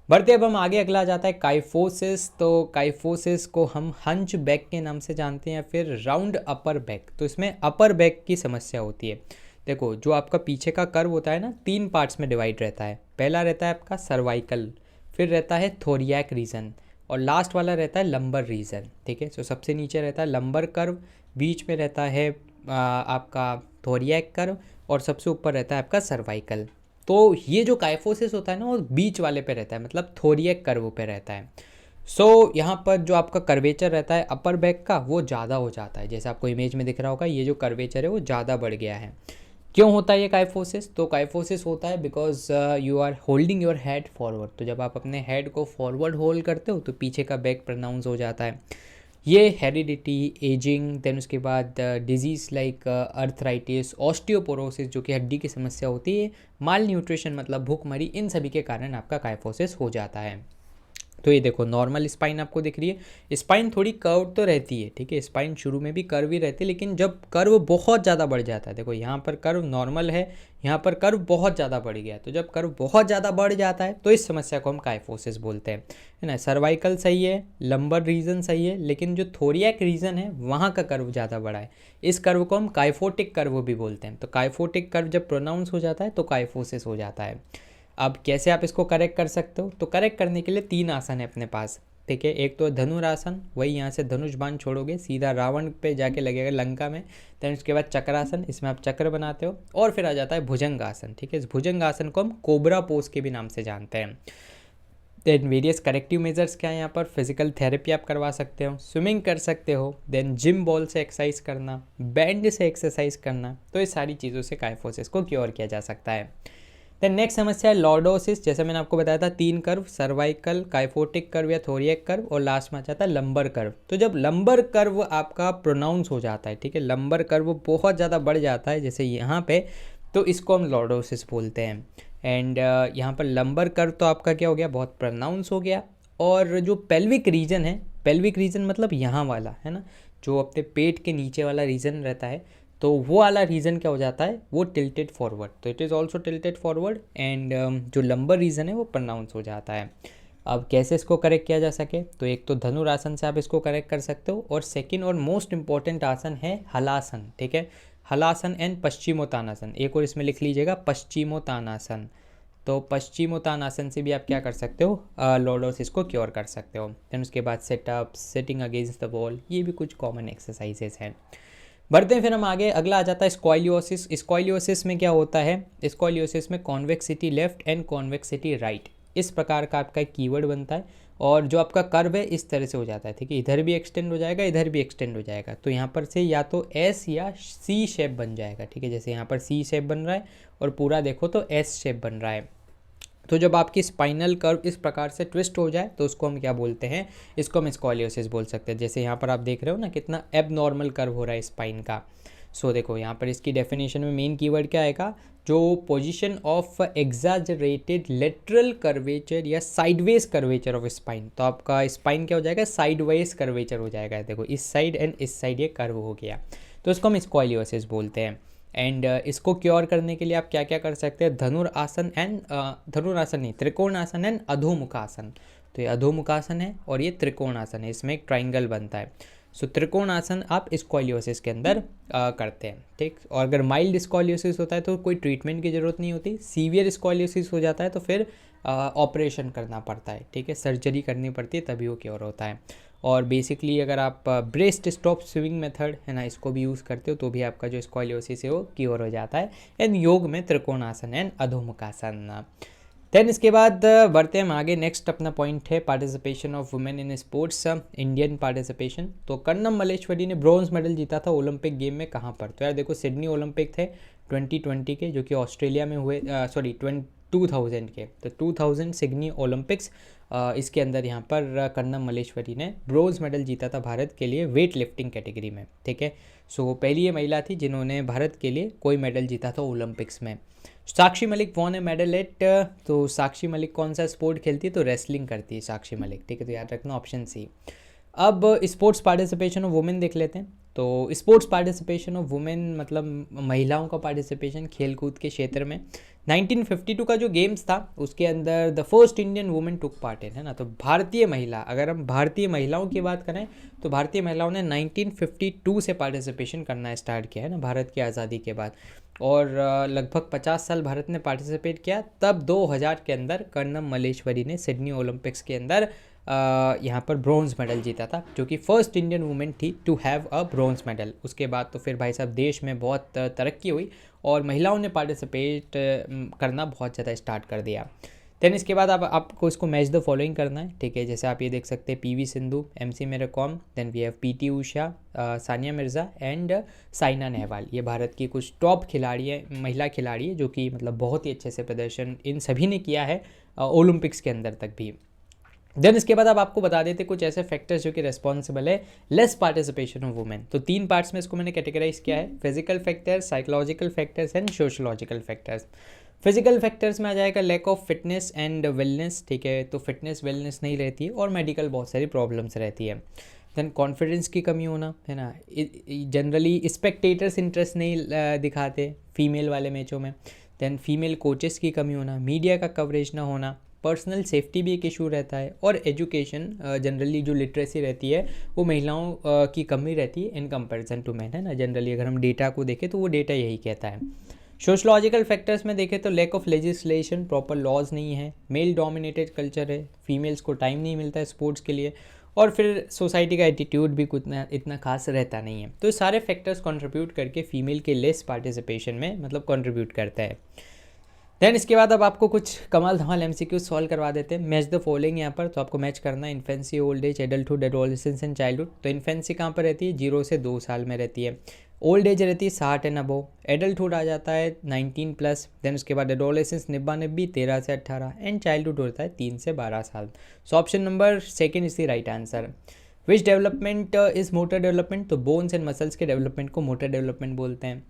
Speaker 1: बढ़ते अब हम आगे, अगला आ जाता है काइफोसिस। तो काइफोसिस को हम हंच बैक के नाम से जानते हैं या फिर राउंड अपर बैक। तो इसमें अपर बैक की समस्या होती है। देखो जो आपका पीछे का कर्व होता है ना, 3 पार्ट्स में डिवाइड रहता है। पहला रहता है आपका सर्वाइकल, फिर रहता है थोरियाक रीजन, और लास्ट वाला रहता है लंबर रीजन। ठीक है, सो सबसे नीचे रहता है लंबर कर्व, बीच में रहता है आपका थोरियाक कर्व, और सबसे ऊपर रहता है आपका सर्वाइकल। तो ये जो काइफोसिस होता है ना, वो बीच वाले पे रहता है, मतलब थोरियाक कर्व पे रहता है। यहाँ पर जो आपका कर्वेचर रहता है अपर बैक का, वो ज़्यादा हो जाता है। जैसे आपको इमेज में दिख रहा होगा, ये जो कर्वेचर है वो ज़्यादा बढ़ गया है। क्यों होता है ये काइफोसिस? तो काइफोसिस होता है because you are holding your head forward. तो जब आप अपने हेड को फॉरवर्ड होल्ड करते हो तो पीछे का बैक प्रोनाउंस हो जाता है। ये हेरिडिटी, एजिंग, देन उसके बाद डिजीज़ लाइक अर्थराइटिस, ऑस्टियोपोरोसिस जो कि हड्डी की समस्या होती है, माल न्यूट्रिशन मतलब भूखमरी, इन सभी के कारण आपका काइफोसिस हो जाता है। तो ये देखो नॉर्मल स्पाइन आपको दिख रही है, स्पाइन थोड़ी कर्व तो रहती है, ठीक है, स्पाइन शुरू में भी कर्व ही रहती है, लेकिन जब कर्व बहुत ज़्यादा बढ़ जाता है, देखो यहाँ पर कर्व नॉर्मल है, यहाँ पर कर्व बहुत ज़्यादा बढ़ गया, तो जब कर्व बहुत ज़्यादा बढ़ जाता है तो इस समस्या को हम काइफोसिस बोलते हैं, है ना। सर्वाइकल सही है, लंबर रीजन सही है, लेकिन जो थोरियाक रीजन है वहाँ का कर्व ज़्यादा बड़ा है, इस कर्व को हम काइफोटिक कर्व भी बोलते हैं। तो काइफोटिक कर्व जब प्रोनाउंस हो जाता है तो काइफोसिस हो जाता है। अब कैसे आप इसको करेक्ट कर सकते हो? तो करेक्ट करने के लिए 3 आसन है अपने पास, ठीक है। एक तो धनुरासन, वही यहाँ से धनुष बाण छोड़ोगे सीधा रावण पे जाके लगेगा लंका में। देन उसके बाद चक्रासन, इसमें आप चक्र बनाते हो, और फिर आ जाता है भुजंगासन, ठीक है। इस भुजंगासन को हम कोबरा पोज के भी नाम से जानते हैं। देन वेरियस करेक्टिव मेजर्स क्या है यहाँ पर? फिजिकल थेरेपी आप करवा सकते हो, स्विमिंग कर सकते हो, देन जिम बॉल से एक्सरसाइज करना, बैंड से एक्सरसाइज करना, तो इस सारी चीज़ों से काइफोसिस को क्योर किया जा सकता है। देन नेक्स्ट समस्या है लॉर्डोसिस। जैसे मैंने आपको बताया था 3 कर्व, सर्वाइकल, काइफोटिक कर्व या थोरियक कर्व, और लास्ट में आ जाता है लंबर कर्व। तो जब लंबर कर्व आपका प्रोनाउंस हो जाता है, ठीक है, लंबर कर्व बहुत ज़्यादा बढ़ जाता है जैसे यहाँ पे, तो इसको हम लॉर्डोसिस बोलते हैं। एंड यहाँ पर लंबर कर्व तो आपका क्या हो गया, बहुत प्रोनाउंस हो गया। और जो पेल्विक रीजन है, पेल्विक रीजन मतलब यहाँ वाला है ना, जो अपने पेट के नीचे वाला रीजन रहता है, तो वो वाला रीजन क्या हो जाता है, वो टिल्टेड फॉरवर्ड, तो it is also tilted forward. And जो लंबर रीजन है वो प्रोनाउंस हो जाता है। अब कैसे इसको करेक्ट किया जा सके? तो एक तो धनुरासन से आप इसको करेक्ट कर सकते हो, और सेकंड और मोस्ट इंपॉर्टेंट आसन है हलासन, ठीक है। हलासन एंड पश्चिमोत्तानासन, एक और इसमें लिख लीजिएगा पश्चिमोत्तानासन। तो पश्चिमोत्तानासन से भी आप क्या कर सकते हो, लॉर्डोसिस को क्योर कर सकते हो। देन उसके बाद setup, sitting against the wall, ये भी कुछ कॉमन एक्सरसाइजेस हैं। बढ़ते हैं फिर हम आगे। अगला आ जाता है स्क्वालियोसिस। स्क्वालियोसिस में क्या होता है? स्क्वालियोसिस में convexity left and convexity right, इस प्रकार का आपका एक कीवर्ड बनता है, और जो आपका कर्व है इस तरह से हो जाता है, ठीक है, इधर भी एक्सटेंड हो जाएगा, इधर भी एक्सटेंड हो जाएगा। तो यहाँ पर से या तो एस या सी शेप बन जाएगा, ठीक है, जैसे यहाँ पर सी शेप बन रहा है और पूरा देखो तो एस शेप बन रहा है। तो जब आपकी स्पाइनल कर्व इस प्रकार से ट्विस्ट हो जाए तो उसको हम क्या बोलते हैं, इसको हम स्क्वालियोसिस बोल सकते हैं। जैसे यहाँ पर आप देख रहे हो ना कितना एबनॉर्मल कर्व हो रहा है स्पाइन का। सो देखो यहाँ पर इसकी डेफिनेशन में मेन कीवर्ड क्या आएगा, जो position of exaggerated lateral curvature या साइडवेज कर्वेचर ऑफ स्पाइन। तो आपका स्पाइन क्या हो जाएगा, साइडवेज कर्वेचर हो जाएगा, देखो इस साइड एंड इस साइड ये कर्व हो गया, तो इसको हम स्क्वालियोसिस बोलते हैं। एंड इसको क्योर करने के लिए आप क्या क्या कर सकते हैं, धनुरासन एंड धनुरासन नहीं, त्रिकोणासन एंड अधोमुखासन। तो ये अधोमुखासन है और ये त्रिकोणासन है, इसमें एक ट्राइंगल बनता है। सो त्रिकोणासन आप स्क्वालियोसिस के अंदर करते हैं, ठीक। और अगर माइल्ड स्क्वालियोसिस होता है तो कोई ट्रीटमेंट की ज़रूरत नहीं होती, सीवियर स्क्वालियोसिस हो जाता है तो फिर ऑपरेशन करना पड़ता है, ठीक है, सर्जरी करनी पड़ती है तभी वो क्योर होता है। और बेसिकली अगर आप ब्रेस्ट स्टॉप स्विमिंग मेथड है ना, इसको भी यूज़ करते हो तो भी आपका जो स्क्वालियोसिस है वो क्योर हो जाता है। एंड योग में त्रिकोणासन एंड अधोमुखासन। देन इसके बाद बढ़ते हैं हम आगे। नेक्स्ट अपना पॉइंट है participation of women in sports, Indian participation. तो कर्णम मल्लेश्वरी ने ब्रॉन्ज मेडल जीता था ओलंपिक गेम में, कहाँ पर? तो यार देखो सिडनी ओलंपिक थे 2020 के, जो कि ऑस्ट्रेलिया में हुए, सॉरी 2000 के, तो 2000 सिडनी ओलंपिक्स, इसके अंदर यहाँ पर कर्णम मल्लेश्वरी ने ब्रोंज मेडल जीता था भारत के लिए वेट लिफ्टिंग कैटेगरी में, ठीक है। सो पहली ये महिला थी जिन्होंने भारत के लिए कोई मेडल जीता था ओलंपिक्स में। Sakshi Malik won a medal at, तो साक्षी मलिक कौन सा स्पोर्ट खेलती है? तो रेसलिंग करती है साक्षी मलिक, ठीक है, तो याद रखना ऑप्शन सी। अब स्पोर्ट्स पार्टिसिपेशन ऑफ वुमेन देख लेते हैं। तो स्पोर्ट्स पार्टिसिपेशन ऑफ वुमेन, मतलब महिलाओं का पार्टिसिपेशन खेलकूद के क्षेत्र में, 1952 का जो गेम्स था उसके अंदर the first Indian women took part in, है ना। तो भारतीय महिला, अगर हम भारतीय महिलाओं की बात करें तो भारतीय महिलाओं ने 1952 से पार्टिसिपेशन करना स्टार्ट किया, है ना, भारत की आज़ादी के बाद। और लगभग 50 साल भारत ने पार्टिसिपेट किया। तब 2000 के अंदर कर्णम मल्लेश्वरी ने सिडनी ओलंपिक्स के अंदर यहाँ पर ब्रॉन्ज मेडल जीता था, जो कि फर्स्ट इंडियन वुमेन थी to have a bronze medal. उसके बाद तो फिर भाई साहब देश में बहुत तरक्की हुई और महिलाओं ने पार्टिसिपेट करना बहुत ज़्यादा स्टार्ट कर दिया। देन इसके बाद आपको इसको मैच द फॉलोइंग करना है, ठीक है। जैसे आप ये देख सकते हैं, PV Sindhu, MC Mary Kom, then we have PT Usha, Sania Mirza and Saina Nehwal. ये भारत की कुछ टॉप खिलाड़ी है, महिला खिलाड़ी है, जो कि मतलब बहुत ही अच्छे से प्रदर्शन इन सभी ने किया है ओलंपिक्स के अंदर तक भी। देन इसके बाद अब आपको बता देते कुछ ऐसे फैक्टर्स जो कि रेस्पॉन्सिबल है लेस पार्टिसिपेशन ऑफ वुमेन। तो 3 पार्ट्स में इसको मैंने कैटेगराइज किया है, physical factors, psychological factors and sociological factors. Physical factors में आ जाएगा lack of fitness and wellness, ठीक है। तो फिटनेस वेलनेस नहीं रहती है और मेडिकल बहुत सारी प्रॉब्लम्स रहती है। देन कॉन्फिडेंस की कमी होना, है ना, जनरली स्पेक्टेटर्स इंटरेस्ट नहीं दिखाते फीमेल वाले मैचों में। देन फीमेल कोचेस की कमी होना, मीडिया का कवरेज ना होना, पर्सनल सेफ्टी भी एक इशू रहता है, और एजुकेशन जनरली जो लिटरेसी रहती है वो महिलाओं की कमी रहती है इन कंपैरिजन टू मैन, है ना। जनरली अगर हम डेटा को देखें तो वो डेटा यही कहता है। सोशलॉजिकल फैक्टर्स में देखें तो lack of legislation, proper laws नहीं है, मेल डोमिनेटेड कल्चर है, फीमेल्स को टाइम नहीं मिलता है स्पोर्ट्स के लिए, और फिर सोसाइटी का एटीट्यूड भी कुछ इतना खास रहता नहीं है। तो सारे फैक्टर्स कंट्रीब्यूट करके फीमेल के लेस पार्टिसिपेशन में मतलब कंट्रीब्यूट करता है। देन इसके बाद अब आपको कुछ कमाल धमाल एमसीक्यू सॉल्व करवा देते हैं। मैच द फॉलोइंग यहाँ पर, तो आपको मैच करना है infancy, old age, adulthood, adolescence and childhood. तो इन्फेंसी कहाँ पर रहती है, 0 से 2 साल में रहती है। ओल्ड एज रहती है 60 एंड अबो। एडल्टहुड आ जाता है 19+। देन उसके बाद एडोलेसेंस 99, 13 से 18, एंड चाइल्डहुड होता है 3 से 12 साल। सो option number second is the right answer. Which development is motor development, तो बोन्स एंड मसल्स के डेवलपमेंट को मोटर डेवलपमेंट बोलते हैं।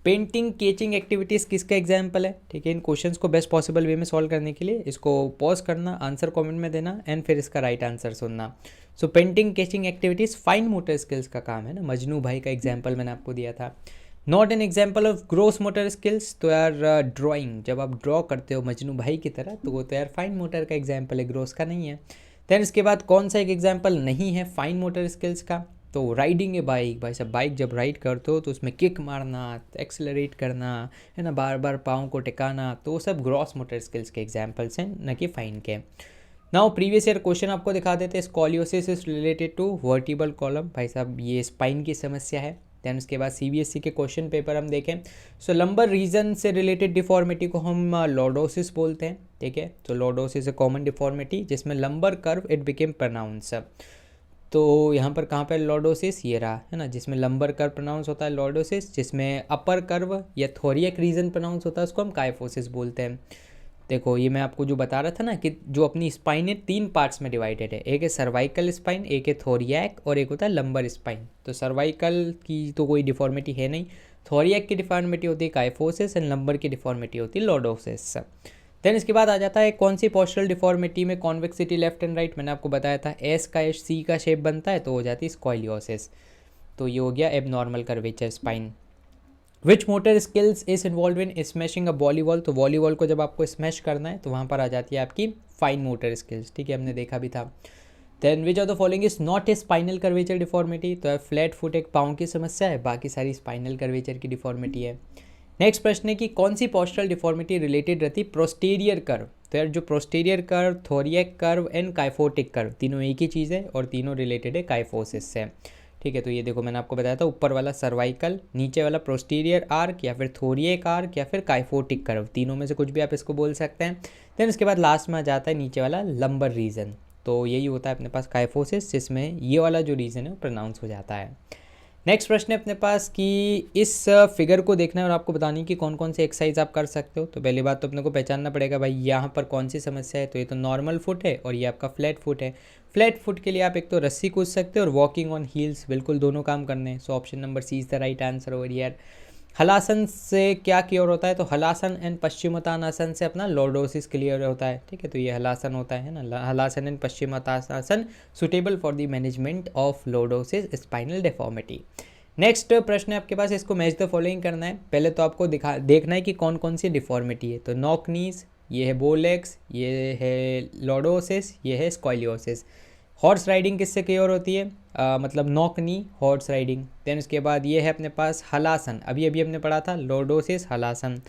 Speaker 1: पेंटिंग केचिंग एक्टिविटीज़ किसका एग्जाम्पल है, ठीक है। इन क्वेश्चंस को बेस्ट पॉसिबल वे में सॉल्व करने के लिए इसको पॉज करना, आंसर कमेंट में देना एंड फिर इसका राइट आंसर सुनना। So painting sketching activities fine motor skills का काम है ना, मजनू भाई का एग्जाम्पल मैंने आपको दिया था। Not an example of gross motor skills, तो यार ड्राइंग जब आप ड्रॉ करते हो मजनू भाई की तरह, तो वो तो यार फाइन मोटर का एग्जाम्पल है, ग्रोस का नहीं है। देन इसके बाद कौन सा एक एग्जाम्पल नहीं है फाइन मोटर स्किल्स का, तो राइडिंग ए बाइक। भाई साहब बाइक जब राइड करते हो तो उसमें किक मारना, एक्सेलरेट करना, है ना, बार बार पाँव को टिकाना, तो वो सब ग्रॉस मोटर स्किल्स के एग्जाम्पल्स हैं, न कि फाइन के। नाउ प्रीवियस ईयर क्वेश्चन आपको दिखा देते हैं। Scoliosis is related to vertebral column, भाई साहब ये स्पाइन की समस्या है। देन उसके बाद सीबीएसई के क्वेश्चन पेपर हम देखें, सो लंबर रीजन से रिलेटेड डिफॉर्मिटी को हम लॉर्डोसिस बोलते हैं, ठीक है। तो लॉर्डोसिस ए कॉमन डिफॉर्मिटी जिसमें lumbar curve it became pronounce. तो यहाँ पर कहाँ पर लॉर्डोसिस, ये रहा, है ना, जिसमें लंबर कर्व प्रोनाउंस होता है लॉर्डोसिस, जिसमें अपर कर्व या थोरियक रीजन प्रोनाउंस होता है उसको हम काइफोसिस बोलते हैं। देखो ये मैं आपको जो बता रहा था ना कि जो अपनी स्पाइन है 3 पार्ट्स में डिवाइडेड है, एक है सर्वाइकल स्पाइन, एक है थोरियक और एक होता है लंबर स्पाइन। तो सर्वाइकल की तो कोई डिफॉर्मिटी है नहीं, थोरियक की डिफॉर्मिटी होती है काइफोसिस एंड लंबर की डिफॉर्मिटी होती है लॉर्डोसिस। देन इसके बाद आ जाता है कौन सी पोस्चरल डिफॉर्मिटी में कॉन्वेक्सिटी लेफ्ट एंड राइट, मैंने आपको बताया था एस का एस सी का शेप बनता है तो हो जाती है स्कॉलियोसिस। तो ये हो गया abnormal curvature spine. Which motor skills is involve in smashing a volleyball, तो वॉलीबॉल को जब आपको स्मैश करना है तो वहाँ पर आ जाती है आपकी फाइन मोटर स्किल्स, ठीक है, हमने देखा भी था। Then which of the following is not a spinal curvature deformity, तो फ्लैट फुट एक पाँव की समस्या है, बाकी सारी स्पाइनल कर्वेचर की डिफॉर्मिटी है। नेक्स्ट प्रश्न है कि कौन सी पोस्चरल डिफॉर्मिटी रिलेटेड रहती है प्रोस्टीरियर कर्व, तो यार जो posterior curve, thoracic curve and kyphotic curve तीनों एक ही चीज़ है और तीनों रिलेटेड है काइफोसिस से, ठीक है। तो ये देखो मैंने आपको बताया था ऊपर वाला सर्वाइकल, नीचे वाला प्रोस्टीरियर आर्क या फिर थोरियक आर्क या फिर काइफोटिक कर्व, तीनों में से कुछ भी आप इसको बोल सकते हैं। देन उसके बाद लास्ट में आ जाता है नीचे वाला लंबर रीजन, तो यही होता है अपने पास काइफोसिस, जिसमें ये वाला जो रीजन है वो प्रोनाउंस हो जाता है। नेक्स्ट प्रश्न है अपने पास कि इस फिगर को देखना है और आपको बतानी कि कौन कौन से एक्सरसाइज आप कर सकते हो। तो पहली बात तो अपने को पहचानना पड़ेगा भाई यहाँ पर कौन सी समस्या है, तो ये तो नॉर्मल फुट है और ये आपका फ्लैट फुट है। फ्लैट फुट के लिए आप एक तो रस्सी कूद सकते हो और वॉकिंग ऑन हील्स, बिल्कुल दोनों काम करने हैं। So option number C is the right answer over here. Halasana से क्या क्योर होता है, तो हलासन एंड पश्चिमोत्तानासन से अपना लॉर्डोसिस क्लियर होता है, ठीक है। तो ये हलासन होता है ना, halasana and Paschimottanasana suitable for the management of lordosis spinal deformity. Next प्रश्न है आपके पास, इसको मैच द फॉलोइंग करना है। पहले तो आपको देखना है कि कौन कौन सी डिफॉर्मिटी है। तो नॉक नीज, ये है बोलेक्स, ये है लॉर्डोसिस, ये है स्कॉलियोसिस। हॉर्स राइडिंग किससे क्योर होती है? मतलब knock knee horse riding. Then उसके बाद ये है अपने पास हलासन, अभी अभी हमने पढ़ा था लॉर्डोसिस हलासन।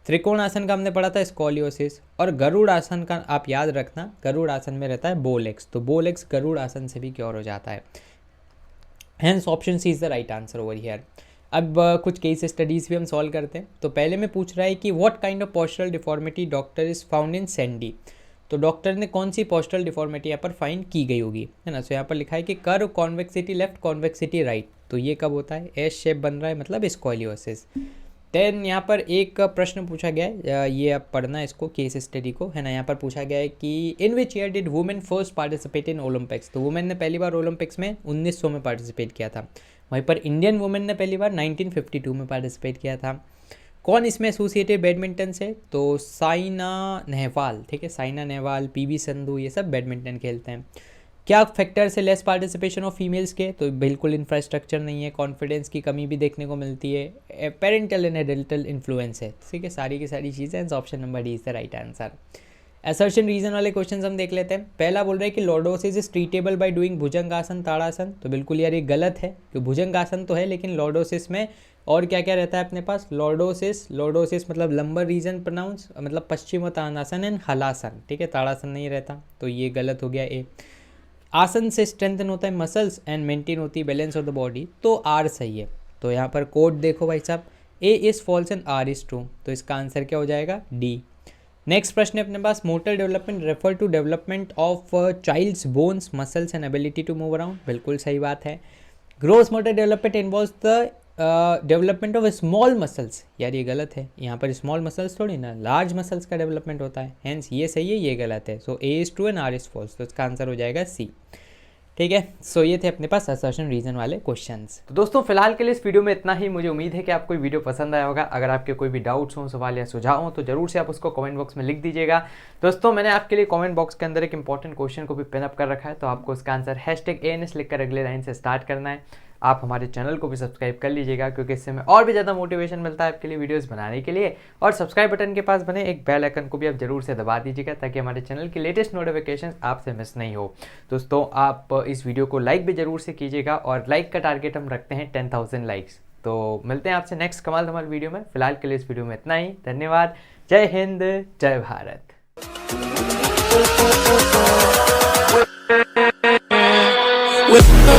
Speaker 1: त्रिकोण आसन का हमने पढ़ा था स्कॉलियोसिस। और गरुड़ आसन का आप याद रखना, गरुड़ आसन में रहता है बोलेक्स, तो बोलेक्स गरुड़ आसन से भी क्योर हो जाता है। Hence option C is the right answer over here. अब कुछ केस स्टडीज़ भी हम सॉल्व करते हैं। तो पहले में पूछ रहा है कि what kind of postural deformity doctor is found in Sandy. तो डॉक्टर ने कौन सी पोस्टरल डिफॉर्मिटी यहाँ पर फाइंड की गई होगी, है ना। सो यहाँ पर लिखा है कि curve convexity left convexity right, तो ये कब होता है? एस शेप बन रहा है, मतलब स्कॉलियोसिस। देन यहाँ पर एक प्रश्न पूछा गया है, ये आप पढ़ना इसको, केस स्टडी को, है ना। यहाँ पर पूछा गया है कि in which year did women first participate in Olympics. तो वुमेन ने पहली बार ओलंपिक्स में 1900 में पार्टिसिपेट किया था। वहीं पर इंडियन वुमेन ने पहली बार 1952 में पार्टिसिपेट किया था। कौन इसमें एसोसिएटेड बैडमिंटन से? तो साइना नेहवाल, ठीक है, साइना नेहवाल, पीवी संधू, ये सब बैडमिंटन खेलते हैं। क्या फैक्टर से लेस पार्टिसिपेशन ऑफ फीमेल्स के? तो बिल्कुल इंफ्रास्ट्रक्चर नहीं है, कॉन्फिडेंस की कमी भी देखने को मिलती है, पेरेंटल एंड एडल्टल इन्फ्लुएंस है, ठीक है, सारी की सारी चीज़ें। Option number D is the right answer. Assertion reason वाले क्वेश्चन हम देख लेते हैं। पहला बोल रहा है कि lordosis is treatable by doing Bhujangasana Tadasana. तो बिल्कुल यार ये गलत है, क्योंकि भुजंगासन तो है लेकिन लॉर्डोसिस में और क्या क्या रहता है अपने पास? लॉर्डोसिस मतलब लंबर रीजन प्रोनाउंस, मतलब पश्चिमोत्तानासन एंड हलासन, ठीक है, ताड़ासन नहीं रहता, तो ये गलत हो गया ए। आसन से स्ट्रेंथन होता है मसल्स एंड मेंटेन होती है बैलेंस ऑफ द बॉडी, तो आर सही है। तो यहाँ पर कोड देखो भाई साहब, A is false and R is true, तो इसका आंसर क्या हो जाएगा? डी। नेक्स्ट प्रश्न है अपने पास, motor development refer to development of child's bones muscles and ability to move around. बिल्कुल सही बात है। Gross motor development involves the development of small muscles. यार ये गलत है, यहाँ पर स्मॉल मसल्स थोड़ी ना, लार्ज मसल्स का डेवलपमेंट होता है। हेंस ये सही है, ये गलत है। So A is true and R is false, तो इसका आंसर हो जाएगा सी, ठीक है। सो ये थे अपने पास असर्शन रीजन वाले क्वेश्चंस। तो दोस्तों फिलहाल के लिए इस वीडियो में इतना ही। मुझे उम्मीद है कि आपको वीडियो पसंद आया होगा। अगर आपके कोई भी डाउट्स हों, सवाल या सुझाव हो, तो जरूर से आप उसको कमेंट बॉक्स में लिख दीजिएगा। दोस्तों मैंने आपके लिए कमेंट बॉक्स के अंदर एक इंपॉर्टेंट क्वेश्चन को भी पिन अप कर रखा है, तो आपको उसका आंसर #ANS लिखकर अगले लाइन से स्टार्ट करना है। आप हमारे चैनल को भी सब्सक्राइब कर लीजिएगा, क्योंकि इससे हमें और भी ज़्यादा मोटिवेशन मिलता है आपके लिए वीडियोस बनाने के लिए। और सब्सक्राइब बटन के पास बने एक बेल आइकन को भी आप जरूर से दबा दीजिएगा, ताकि हमारे चैनल की लेटेस्ट नोटिफिकेशन आपसे मिस नहीं हो। दोस्तों आप इस वीडियो को लाइक भी जरूर से कीजिएगा, और लाइक का टारगेट हम रखते हैं 10,000 लाइक्स। तो मिलते हैं आपसे नेक्स्ट कमाल धमाल वीडियो में। फिलहाल के लिए इस वीडियो में इतना ही। धन्यवाद। जय हिंद, जय भारत। With